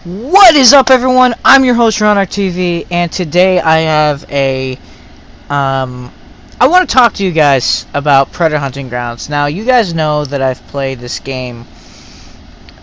What is up, everyone? I'm your host, RonarkTV, and today I have I want to talk to you guys about Predator Hunting Grounds. Now, you guys know that I've played this game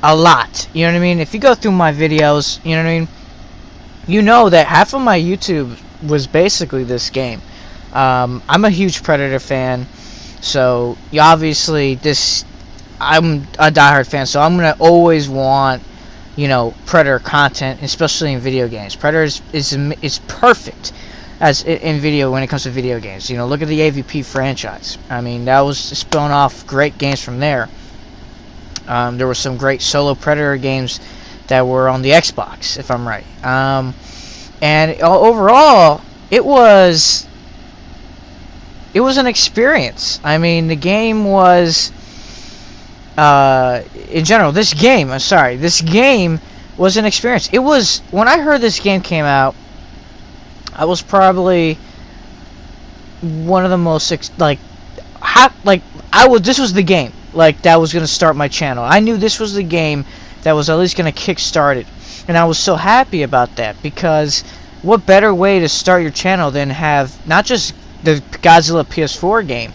a lot, you know what I mean? If you go through my videos, you know what I mean? You know that half of my YouTube was basically this game. I'm a huge Predator fan, so obviously I'm a diehard fan, so I'm going to always want Predator content, especially in video games. Predator is perfect as in video when it comes to video games. Look at the AVP franchise. I mean, that was spun off great games from there. There were some great solo Predator games that were on the Xbox, if I'm right. And overall, it was an experience. I mean, the game was. In general, this game was an experience. It was, when I heard this game came out, I was probably one of the most, this was the game, that was going to start my channel. I knew this was the game that was at least going to kickstart it. And I was so happy about that, because what better way to start your channel than have not just the Godzilla PS4 game,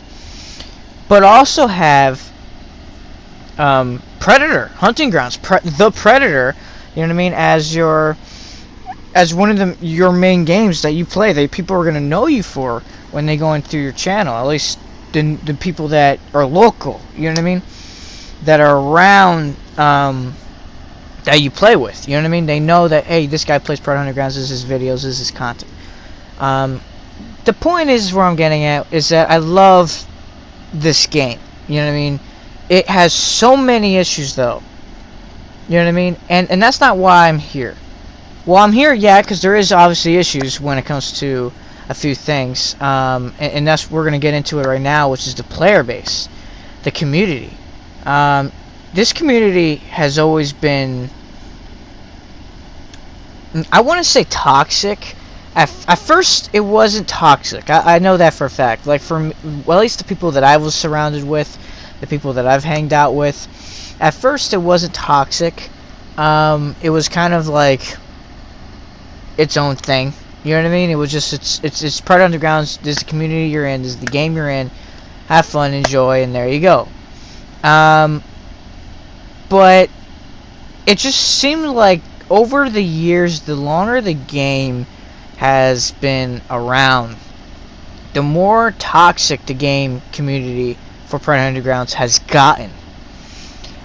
but also have Predator Hunting Grounds, the Predator, you know what I mean, as one of your main games that you play, that people are gonna know you for when they go into your channel. At least the people that are local, you know what I mean, that are around, that you play with, you know what I mean. They know that, hey, this guy plays Predator Hunting Grounds. This is his videos. This is his content. The point is, where I'm getting at is that I love this game. You know what I mean. It has so many issues, though. You know what I mean? And that's not why I'm here. Well, I'm here, yeah, because there is obviously issues when it comes to a few things. And that's, we're going to get into it right now, which is the player base. The community. This community has always been, I want to say, toxic. At first, it wasn't toxic. I know that for a fact. Like, well, at least the people that I was surrounded with, the people that I've hanged out with, at first it wasn't toxic. It was kind of like its own thing. You know what I mean? It was just it's Predator Underground. This is the community you're in. This is the game you're in. Have fun, enjoy, and there you go. But it just seemed like over the years, the longer the game has been around, the more toxic the game community for Predator Undergrounds has gotten.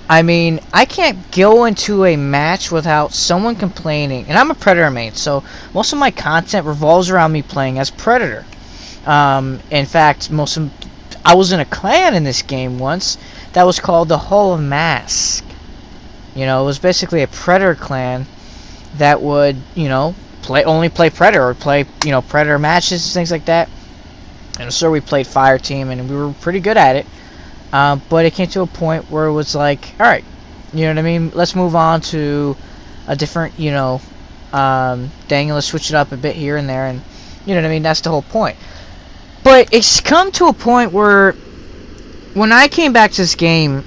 I mean, I can't go into a match without someone complaining, and I'm a Predator main, so most of my content revolves around me playing as Predator. In fact, I was in a clan in this game once that was called the Hall of Mask. It was basically a Predator clan that would, only play Predator, or play, Predator matches and things like that. And so we played FireTeam, and we were pretty good at it. But it came to a point where it was like, alright, you know what I mean? Let's move on to a different, thing. Let's switch it up a bit here and there. And, you know what I mean? That's the whole point. But it's come to a point where, when I came back to this game,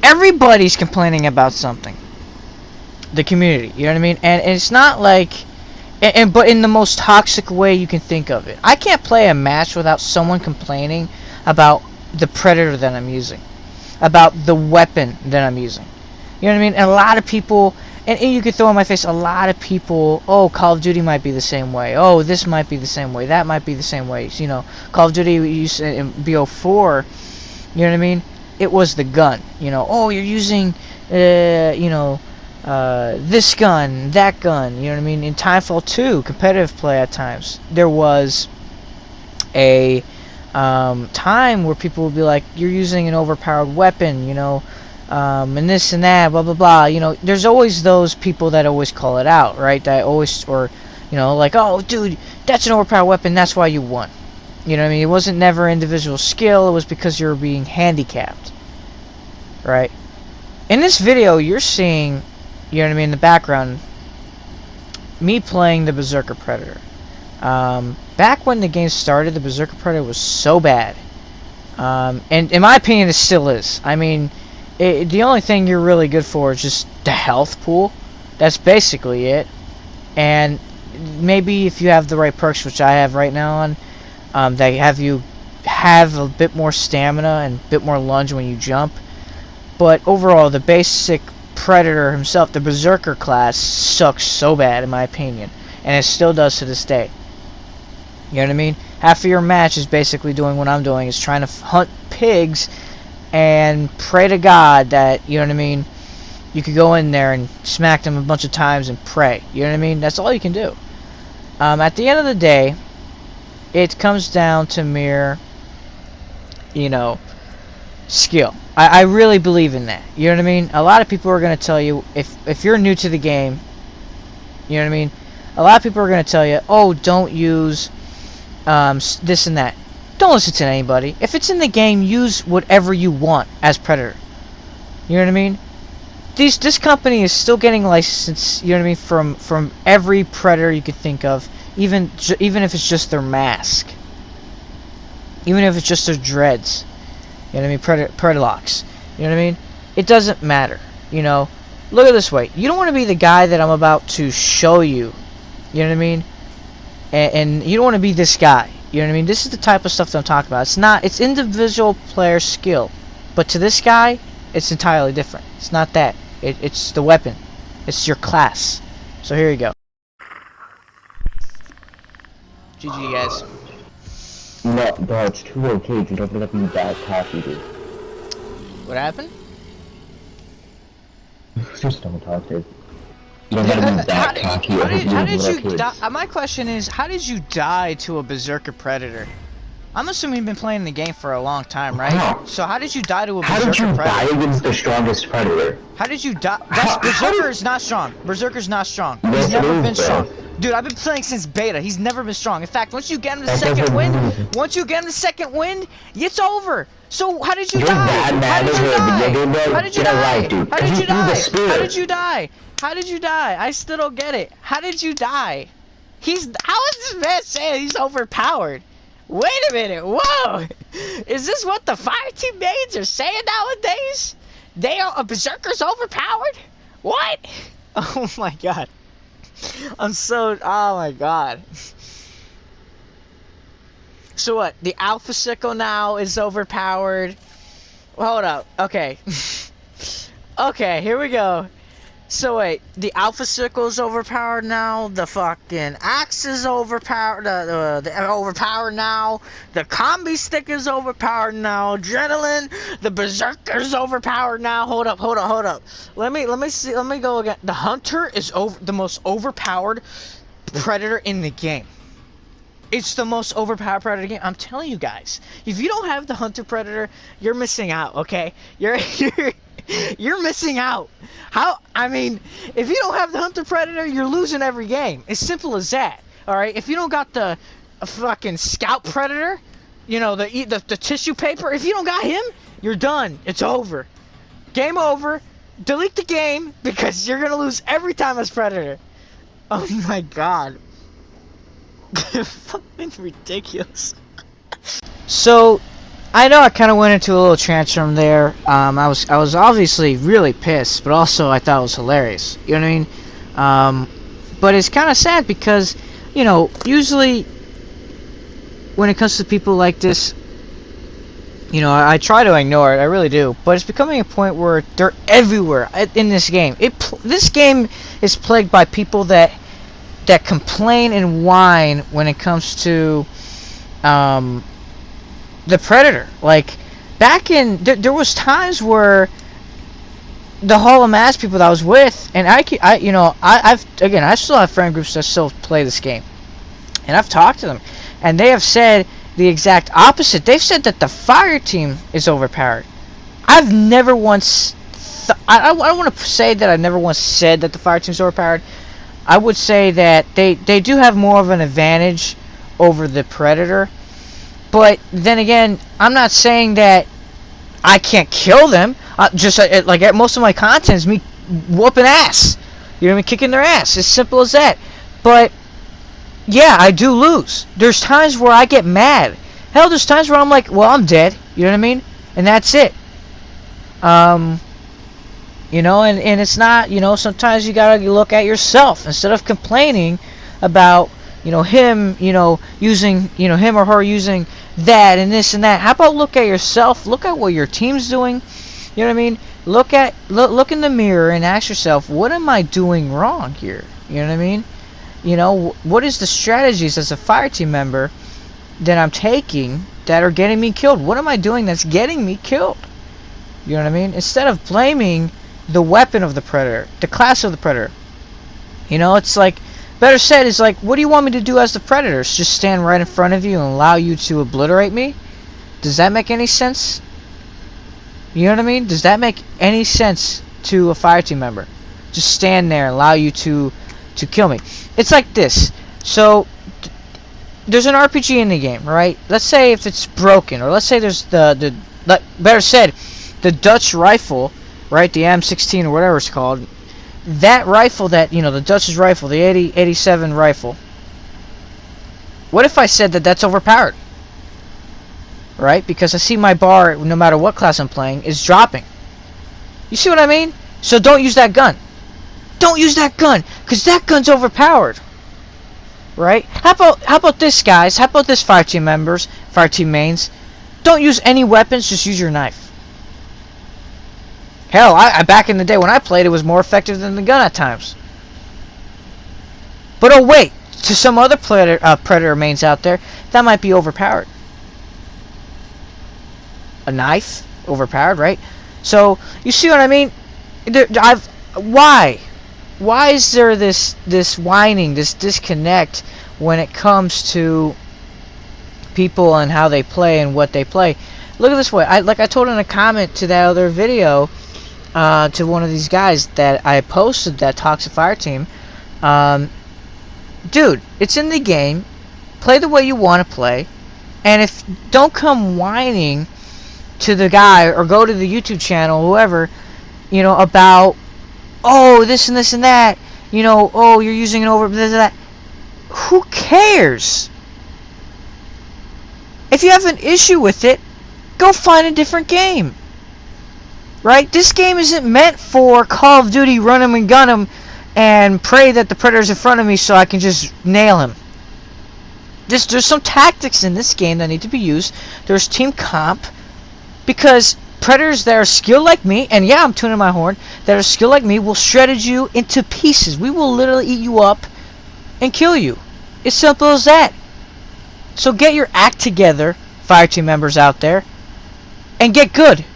everybody's complaining about something. The community, you know what I mean? And it's not like... but in the most toxic way you can think of it. I can't play a match without someone complaining about the Predator that I'm using, about the weapon that I'm using. You know what I mean? And a lot of people, and you could throw in my face, a lot of people, oh, Call of Duty might be the same way. Oh, this might be the same way. That might be the same way. Call of Duty used in BO4, you know what I mean? It was the gun. Oh, you're using, this gun, that gun, you know what I mean? In Timefall 2, competitive play at times, there was a time where people would be like, you're using an overpowered weapon, and this and that, blah, blah, blah. There's always those people that always call it out, right? That always, or, like, oh, dude, that's an overpowered weapon, that's why you won. You know what I mean? It wasn't never individual skill, it was because you were being handicapped, right? In this video, you're seeing, you know what I mean, in the background, me playing the Berserker Predator. Back when the game started, the Berserker Predator was so bad. And in my opinion, it still is. I mean, the only thing you're really good for is just the health pool. That's basically it. And maybe if you have the right perks, which I have right now on, they have you have a bit more stamina and a bit more lunge when you jump. But overall, the basic Predator himself, the Berserker class, sucks so bad in my opinion, and it still does to this day. You know what I mean? Half of your match is basically doing what I'm doing, is trying to hunt pigs and pray to God that, you know what I mean, you could go in there and smack them a bunch of times and pray. You know what I mean? That's all you can do. At the end of the day, it comes down to mere, you know, skill. I really believe in that. You know what I mean? A lot of people are going to tell you, if you're new to the game, you know what I mean? A lot of people are going to tell you, oh, don't use this and that. Don't listen to anybody. If it's in the game, use whatever you want as Predator. You know what I mean? This company is still getting license, you know what I mean, from every Predator you could think of, even if it's just their mask. Even if it's just their dreads. You know what I mean? Predalocks. You know what I mean? It doesn't matter. You know? Look at it this way. You don't want to be the guy that I'm about to show you. You know what I mean? And you don't want to be this guy. You know what I mean? This is the type of stuff that I'm talking about. It's individual player skill. But to this guy, it's entirely different. It's not that. It's the weapon. It's your class. So here you go. GG, guys. No, bro, it's too okay. You don't let me that coffee, dude. What happened? Just don't talk, dude. You don't let me that cocky. How did you die? My question is, how did you die to a Berserker Predator? I'm assuming you've been playing the game for a long time, right? How? So how did you die to a How Berserker did you Predator? die against the strongest Predator? How did you die? Berserker is not strong. Berserker's not strong. He's Yes, never it is, been bro. strong. Dude, I've been playing since beta. He's never been strong. In fact, once you get him the second wind, it's over. So how did you You're die? that How mad did you at die? him, dude. How did you Get a die? life, dude. How did you You threw the die? spear. How did you die? How did you die? I still don't get it. How did you die? How is this man saying he's overpowered? Wait a minute, whoa! Is this what the FireTeam mains are saying nowadays? A Berserker's overpowered? What? Oh my god. Oh my god. So what, the Alpha Sickle now is overpowered? Well, hold up, okay. Okay, here we go. So wait, the Alpha Sickle is overpowered now. The fucking axe is overpowered. The overpowered now. The combi stick is overpowered now. Adrenaline. The Berserker's overpowered now. Hold up. Let me see. Let me go again. The Hunter is the most overpowered Predator in the game. It's the most overpowered Predator in the game. I'm telling you guys. If you don't have the Hunter Predator, you're missing out. Okay, you're missing out. I mean, if you don't have the Hunter Predator, you're losing every game. It's simple as that. Alright? If you don't got the fucking Scout Predator, you know, the tissue paper, if you don't got him, you're done. It's over. Game over. Delete the game, because you're gonna lose every time as Predator. Oh my god. Fucking ridiculous. So, I know I kind of went into a little tantrum there. I was obviously really pissed, but also I thought it was hilarious. You know what I mean? But it's kind of sad because, you know, usually when it comes to people like this, you know, I try to ignore it. I really do. But it's becoming a point where they're everywhere in this game. This game is plagued by people that complain and whine when it comes to the Predator. Like, back in there was times where the Hall of Mass people that I was with, and I still have friend groups that still play this game, and I've talked to them, and they have said the exact opposite. They've said that the FireTeam is overpowered. I've never once I don't want to say that I never once said that the FireTeam is overpowered. I would say that they do have more of an advantage over the Predator. But then again, I'm not saying that I can't kill them. Like most of my content is me whooping ass. You know what I mean? Kicking their ass. It's simple as that. But yeah, I do lose. There's times where I get mad. Hell, there's times where I'm like, well, I'm dead. You know what I mean? And that's it. You You know, and it's not, you know, sometimes you gotta look at yourself instead of complaining about, you know, him, you know, using, you know, him or her using that and this and that. How about look at yourself? Look at what your team's doing. You know what I mean? Look in the mirror and ask yourself, what am I doing wrong here? You know what I mean? You know, what is the strategies as a FireTeam member that I'm taking that are getting me killed? What am I doing that's getting me killed? You know what I mean? Instead of blaming the weapon of the Predator, the class of the Predator. You know, it's like, better said, is like, what do you want me to do as the Predator? Just stand right in front of you and allow you to obliterate me? Does that make any sense? You know what I mean? Does that make any sense to a FireTeam member? Just stand there and allow you to kill me. It's like this. So, there's an RPG in the game, right? Let's say if it's broken, or let's say there's better said, the Dutch rifle, right? The M16 or whatever it's called. That rifle that, you know, the Dutch's rifle, the 87 rifle. What if I said that that's overpowered? Right? Because I see my bar, no matter what class I'm playing, is dropping. You see what I mean? So don't use that gun. Don't use that gun, because that gun's overpowered. Right? How about this, guys? How about this, FireTeam members, FireTeam mains? Don't use any weapons, just use your knife. Hell, I back in the day when I played, it was more effective than the gun at times. But oh wait, to some other Predator mains out there, that might be overpowered. A knife? Overpowered, right? So, you see what I mean? Why? Why is there this whining, this disconnect when it comes to people and how they play and what they play? Look at this way. Like I told in a comment to that other video, to one of these guys that I posted that talks to FireTeam. Dude, it's in the game. Play the way you want to play. And if don't come whining to the guy or go to the YouTube channel, whoever, you know, about, oh, this and this and that, you know, oh, you're using it over this and that. Who cares? If you have an issue with it, go find a different game. Right? This game isn't meant for Call of Duty, run him and gun him, and pray that the Predator's in front of me so I can just nail him. There's some tactics in this game that need to be used. There's team comp, because Predators that are skilled like me, and yeah, I'm tuning my horn, that are skilled like me will shred you into pieces. We will literally eat you up and kill you. It's simple as that. So get your act together, FireTeam members out there, and get good.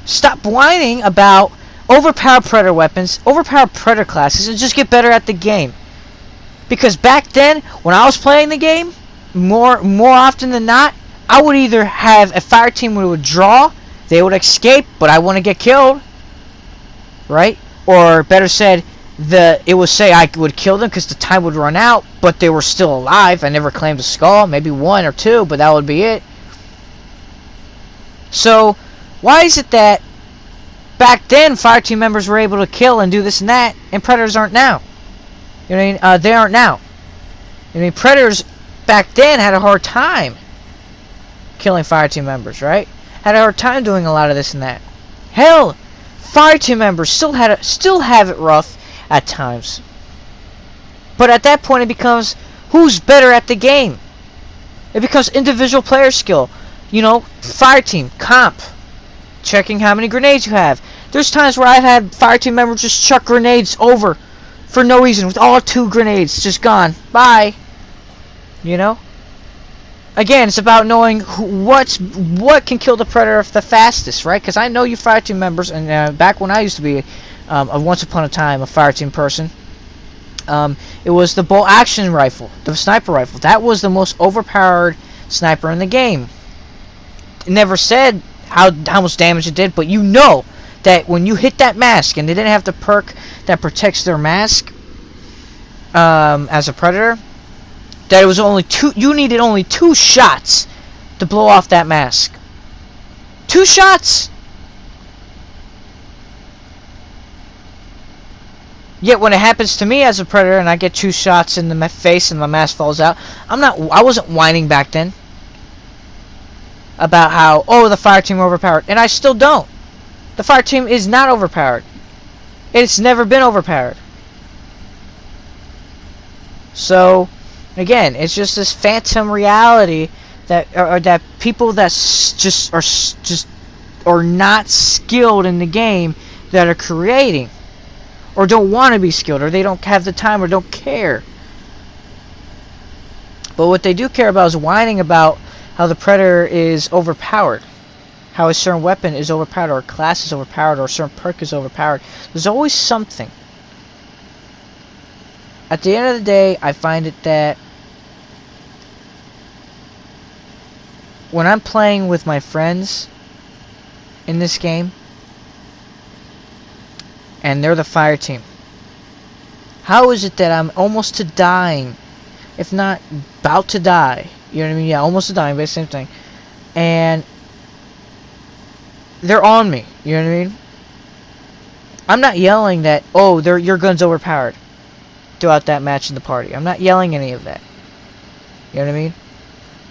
Stop whining about overpowered Predator weapons, overpowered Predator classes, and just get better at the game. Because back then, when I was playing the game, more often than not, I would either have a FireTeam who would draw, they would escape, but I wouldn't get killed. Right? Or better said, it would say I would kill them because the time would run out, but they were still alive. I never claimed a skull, maybe one or two, but that would be it. So, why is it that back then FireTeam members were able to kill and do this and that, and Predators aren't now? You know what I mean? They aren't now. I mean, Predators back then had a hard time killing FireTeam members, right? Had a hard time doing a lot of this and that. Hell, FireTeam members still have it rough at times. But at that point, it becomes who's better at the game. It becomes individual player skill. You know, FireTeam comp. Checking how many grenades you have. There's times where I've had FireTeam members just chuck grenades over for no reason, with all 2 grenades just gone. Bye. You know? Again, it's about knowing what can kill the Predator the fastest, right? Because I know you FireTeam members, and back when I used to be, once upon a time, a FireTeam person, it was the bolt action rifle, the sniper rifle. That was the most overpowered sniper in the game. It never said how much damage it did, but you know that when you hit that mask, and they didn't have the perk that protects their mask as a Predator, that it was only 2. You needed only 2 shots to blow off that mask. 2 shots. Yet when it happens to me as a Predator and I get 2 shots in the face and my mask falls out, I wasn't whining back then about how, oh, the FireTeam overpowered, and I still don't. The FireTeam is not overpowered. It's never been overpowered. So, again, it's just this phantom reality that or that people that just are not skilled in the game that are creating, or don't want to be skilled, or they don't have the time, or don't care. But what they do care about is whining about how the Predator is overpowered, how a certain weapon is overpowered, or a class is overpowered, or a certain perk is overpowered. There's always something. At the end of the day, I find it that when I'm playing with my friends in this game, and they're the fire team, how is it that I'm almost to dying, if not about to die? You know what I mean? Yeah, almost to dying, but same thing. And they're on me. You know what I mean? I'm not yelling that, oh, your gun's overpowered throughout that match in the party. I'm not yelling any of that. You know what I mean?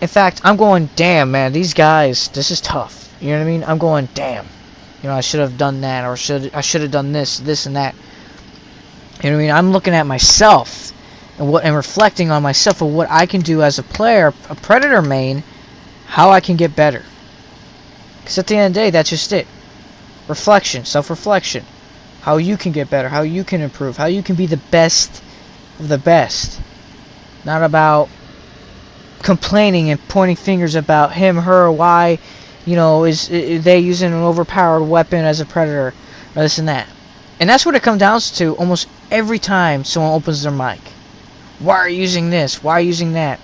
In fact, I'm going, damn, man, these guys, this is tough. You know what I mean? I'm going, damn. You know, I should have done that, or I should have done this and that. You know what I mean? I'm looking at myself and reflecting on myself of what I can do as a player, a Predator main, how I can get better. Because at the end of the day, that's just it. Reflection, self-reflection. How you can get better, how you can improve, how you can be the best of the best. Not about complaining and pointing fingers about him, her, why, you know, is they using an overpowered weapon as a Predator, or this and that. And that's what it comes down to almost every time someone opens their mic. Why are you using this? Why are you using that?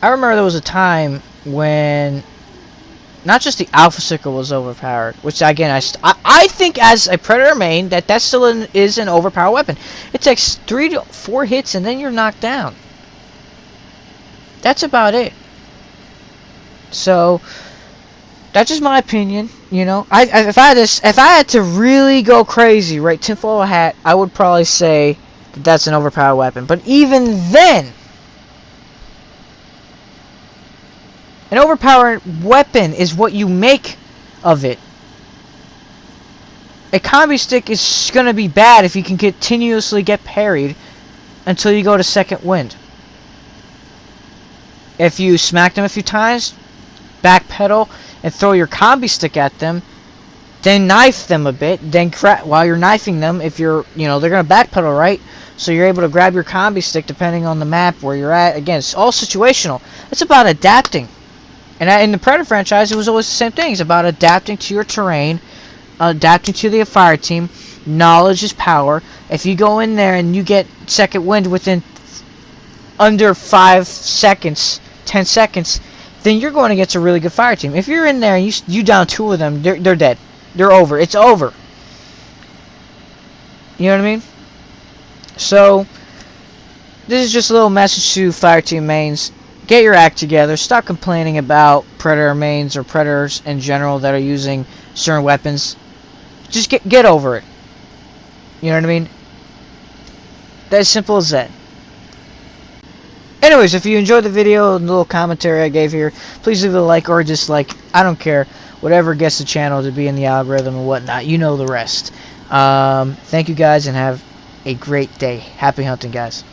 I remember there was a time when not just the Alpha Sickle was overpowered, which again I think as a Predator main that still is an overpowered weapon. It takes 3 to 4 hits and then you're knocked down. That's about it. So that's just my opinion. You know, if I had to really go crazy, right, tinfoil hat, I would probably say that that's an overpowered weapon. But even then, an overpowered weapon is what you make of it. A combi stick is going to be bad if you can continuously get parried until you go to second wind. If you smack them a few times, backpedal, and throw your combi stick at them, then knife them a bit, then while you're knifing them, if you're, you know, they're going to backpedal, right? So you're able to grab your combi stick depending on the map where you're at. Again, it's all situational. It's about adapting. And in the Predator franchise, it was always the same thing. It's about adapting to your terrain, adapting to the fire team. Knowledge is power. If you go in there and you get second wind within under 5 seconds, 10 seconds, then you're going against a really good fire team. If you're in there and you down 2 of them, they're dead. They're over. It's over. You know what I mean? So, this is just a little message to fire team mains. Get your act together. Stop complaining about Predator mains or Predators in general that are using certain weapons. Just get over it. You know what I mean? That's as simple as that. Anyways, if you enjoyed the video and the little commentary I gave here, please leave a like or a dislike. I don't care. Whatever gets the channel to be in the algorithm and whatnot. You know the rest. Thank you guys and have a great day. Happy hunting, guys.